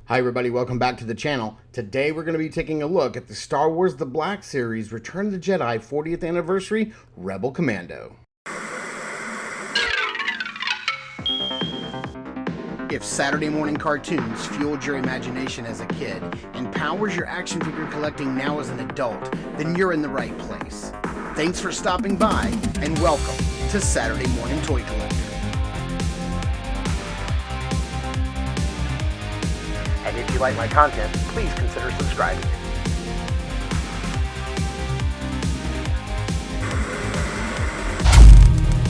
Hi everybody, welcome back to the channel. Today we're going to be taking a look at the Star Wars The Black Series Return of the Jedi 40th Anniversary Rebel Commando. If Saturday morning cartoons fueled your imagination as a kid and powers your action figure collecting now as an adult, then you're in the right place. Thanks for stopping by and welcome to Saturday Morning Toy Collector. And if you like my content, please consider subscribing.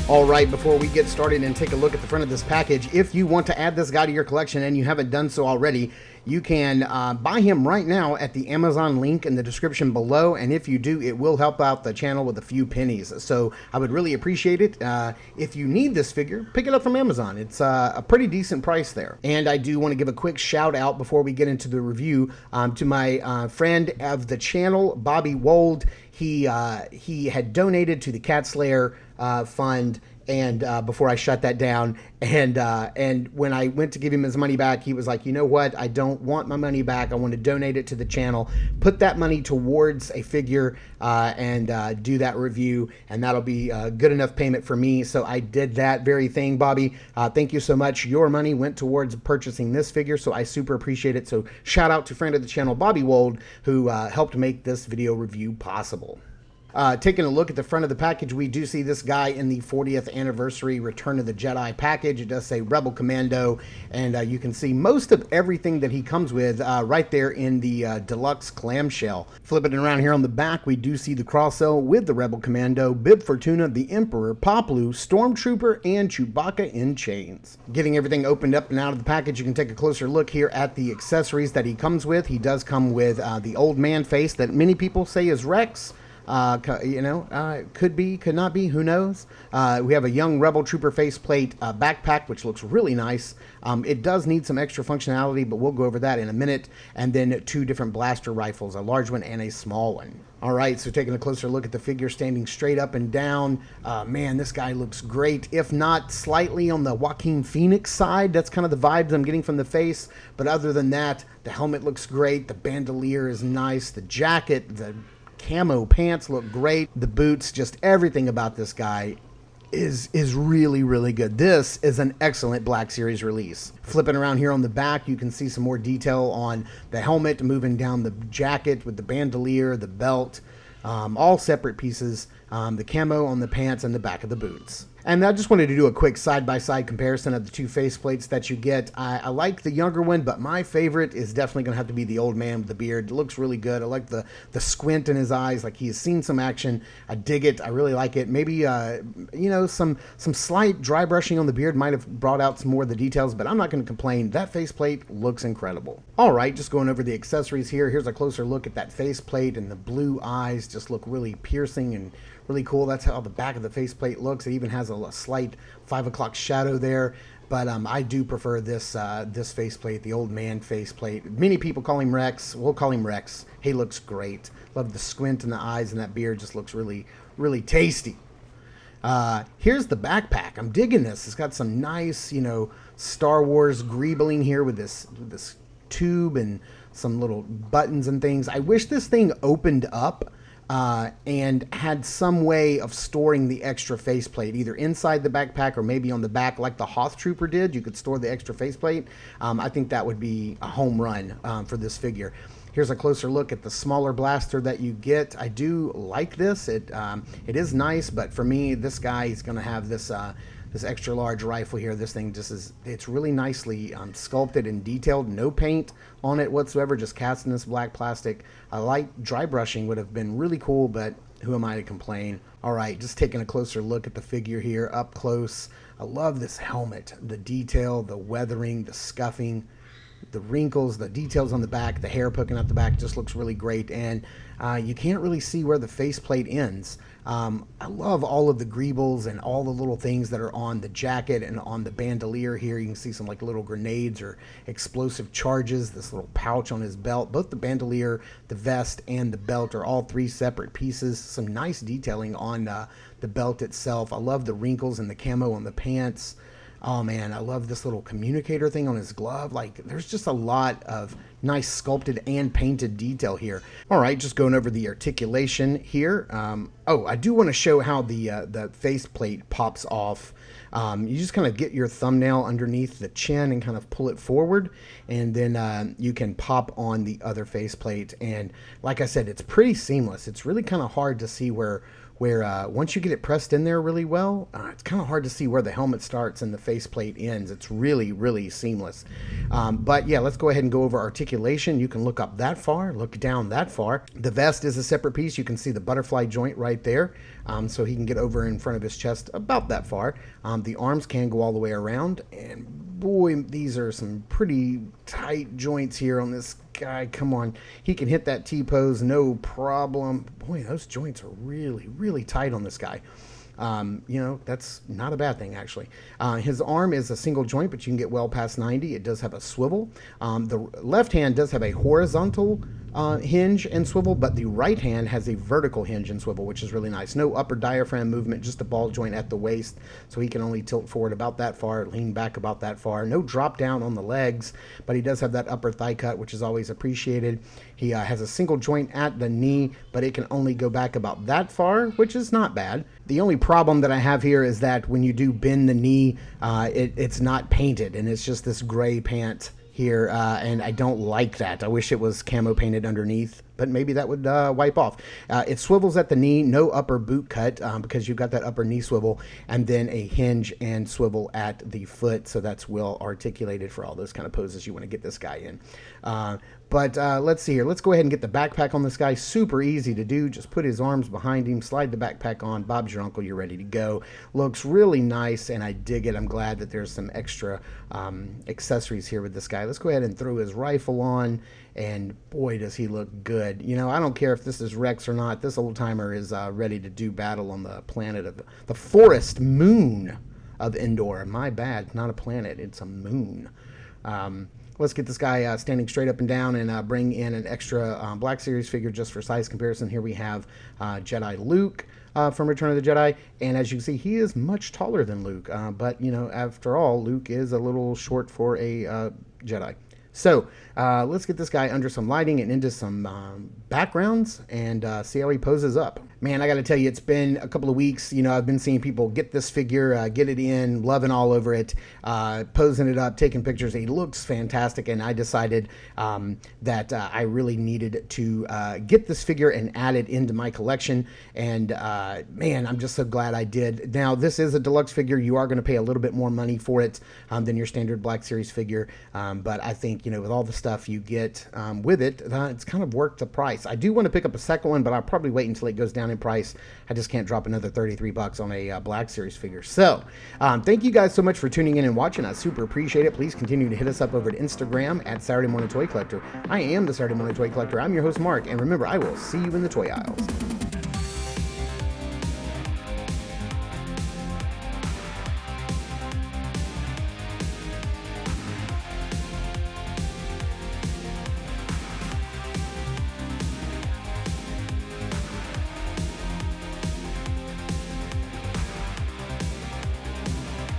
Alright, before we get started and take a look at the front of this package, if you want to add this guy to your collection and you haven't done so already, you can buy him right now at the Amazon link in the description below, and if you do, it will help out the channel with a few pennies. So I would really appreciate it. If you need this figure, pick it up from Amazon. It's a pretty decent price there. And I do want to give a quick shout out before we get into the review to my friend of the channel, Bobby Wold. He had donated to the Cat Slayer fund, and before I shut that down, and when I went to give him his money back, he was like, you know what, I don't want my money back, I want to donate it to the channel, put that money towards a figure and do that review, and that'll be good enough payment for me. So I did that very thing, Bobby. Thank you so much. Your money went towards purchasing this figure, so I super appreciate it. So shout out to friend of the channel, Bobby Wold, who helped make this video review possible. Taking a look at the front of the package, we do see this guy in the 40th anniversary Return of the Jedi package. It does say Rebel Commando, and you can see most of everything that he comes with right there in the deluxe clamshell. Flipping it around here on the back, we do see the cross-sell with the Rebel Commando, Bib Fortuna, the Emperor, Poplu, Stormtrooper, and Chewbacca in chains. Getting everything opened up and out of the package, you can take a closer look here at the accessories that he comes with. He does come with the old man face that many people say is Rex. Could be, could not be, who knows. We have a young Rebel Trooper faceplate backpack, which looks really nice. It does need some extra functionality, but we'll go over that in a minute. And then two different blaster rifles, a large one and a small one. All right, so taking a closer look at the figure standing straight up and down. Man, this guy looks great, if not slightly on the Joaquin Phoenix side. That's kind of the vibes I'm getting from the face. But other than that, the helmet looks great. The bandolier is nice. The jacket, the camo pants look great. The boots, just everything about this guy is really, really good. This is an excellent Black Series release. Flipping around here on the back, you can see some more detail on the helmet, moving down the jacket with the bandolier, the belt, all separate pieces, the camo on the pants and the back of the boots. And I just wanted to do a quick side-by-side comparison of the two faceplates that you get. I like the younger one, but my favorite is definitely going to have to be the old man with the beard. It looks really good. I like the squint in his eyes, like he has seen some action. I dig it. I really like it. Maybe, some slight dry brushing on the beard might have brought out some more of the details, but I'm not going to complain. That faceplate looks incredible. All right, just going over the accessories here. Here's a closer look at that faceplate, and the blue eyes just look really piercing and really cool. That's how the back of the faceplate looks. It even has a slight 5 o'clock shadow there, but I do prefer this this faceplate, the old man faceplate. Many people call him Rex. We'll call him Rex. He looks great. Love the squint in the eyes, and that beard just looks really, really tasty. Here's the backpack. I'm digging this. It's got some nice, Star Wars greebling here with this tube and some little buttons and things. I wish this thing opened up and had some way of storing the extra faceplate, either inside the backpack or maybe on the back like the Hoth Trooper did. You could store the extra faceplate. I think that would be a home run for this figure. Here's a closer look at the smaller blaster that you get. I do like this. It is nice, but for me, this guy is going to have this this extra large rifle here. This thing just it's really nicely sculpted and detailed. No paint on it whatsoever, just cast in this black plastic. A light dry brushing would have been really cool, but who am I to complain? All right, just taking a closer look at the figure here up close. I love this helmet, the detail, the weathering, the scuffing, the wrinkles, the details on the back, the hair poking out the back just looks really great, and you can't really see where the faceplate ends. I love all of the greebles and all the little things that are on the jacket and on the bandolier here. You can see some like little grenades or explosive charges, this little pouch on his belt. Both the bandolier, the vest, and the belt are all three separate pieces. Some nice detailing on the belt itself. I love the wrinkles and the camo on the pants. Oh man, I love this little communicator thing on his glove. Like, there's just a lot of nice sculpted and painted detail here. All right, just going over the articulation here. Oh, I do want to show how the faceplate pops off. You just kind of get your thumbnail underneath the chin and kind of pull it forward, and then you can pop on the other faceplate. And like I said, it's pretty seamless. It's really kind of hard to see where once you get it pressed in there really well, it's kind of hard to see where the helmet starts and the faceplate ends. It's really, really seamless. But yeah, let's go ahead and go over articulation. You can look up that far, look down that far. The vest is a separate piece. You can see the butterfly joint right there. So he can get over in front of his chest about that far. The arms can go all the way around, and boy, these are some pretty tight joints here on this guy. Come on, he can hit that T-pose no problem. Boy, those joints are really, really tight on this guy. You know, that's not a bad thing, actually. His arm is a single joint, but you can get well past 90. It does have a swivel. The left hand does have a horizontal hinge and swivel, but the right hand has a vertical hinge and swivel, which is really nice. No upper diaphragm movement, just a ball joint at the waist, so he can only tilt forward about that far, lean back about that far. No drop down on the legs, but he does have that upper thigh cut, which is always appreciated. He has a single joint at the knee, but it can only go back about that far, which is not bad. The only problem that I have here is that when you do bend the knee, it's not painted, and it's just this gray pant here, and I don't like that. I wish it was camo painted underneath, but maybe that would wipe off. It swivels at the knee, no upper boot cut, because you've got that upper knee swivel, and then a hinge and swivel at the foot, so that's well articulated for all those kind of poses you want to get this guy in. But let's see here. Let's go ahead and get the backpack on this guy. Super easy to do. Just put his arms behind him, slide the backpack on. Bob's your uncle. You're ready to go. Looks really nice, and I dig it. I'm glad that there's some extra accessories here with this guy. Let's go ahead and throw his rifle on, and boy, does he look good. You know, I don't care if this is Rex or not. This old timer is ready to do battle on the planet of the forest moon of Endor. My bad, not a planet. It's a moon. Let's get this guy standing straight up and down, and bring in an extra Black Series figure just for size comparison. Here we have Jedi Luke from Return of the Jedi, and as you can see, he is much taller than Luke, but you know, after all, Luke is a little short for a Jedi. So let's get this guy under some lighting and into some backgrounds, and see how he poses up. Man, I got to tell you, it's been a couple of weeks. You know, I've been seeing people get this figure, get it in, loving all over it, posing it up, taking pictures. He looks fantastic, and I decided that I really needed to get this figure and add it into my collection. And man, I'm just so glad I did. Now, this is a deluxe figure. You are going to pay a little bit more money for it than your standard Black Series figure, but I think, you know, with all the stuff you get with it, it's kind of worth the price. I do want to pick up a second one, but I'll probably wait until it goes down in price. I just can't drop another 33 bucks on a Black Series figure. So thank you guys so much for tuning in and watching. I super appreciate it. Please continue to hit us up over at Instagram at Saturday Morning Toy Collector. I am the Saturday Morning Toy Collector. I'm your host, Mark, and remember, I will see you in the toy aisles.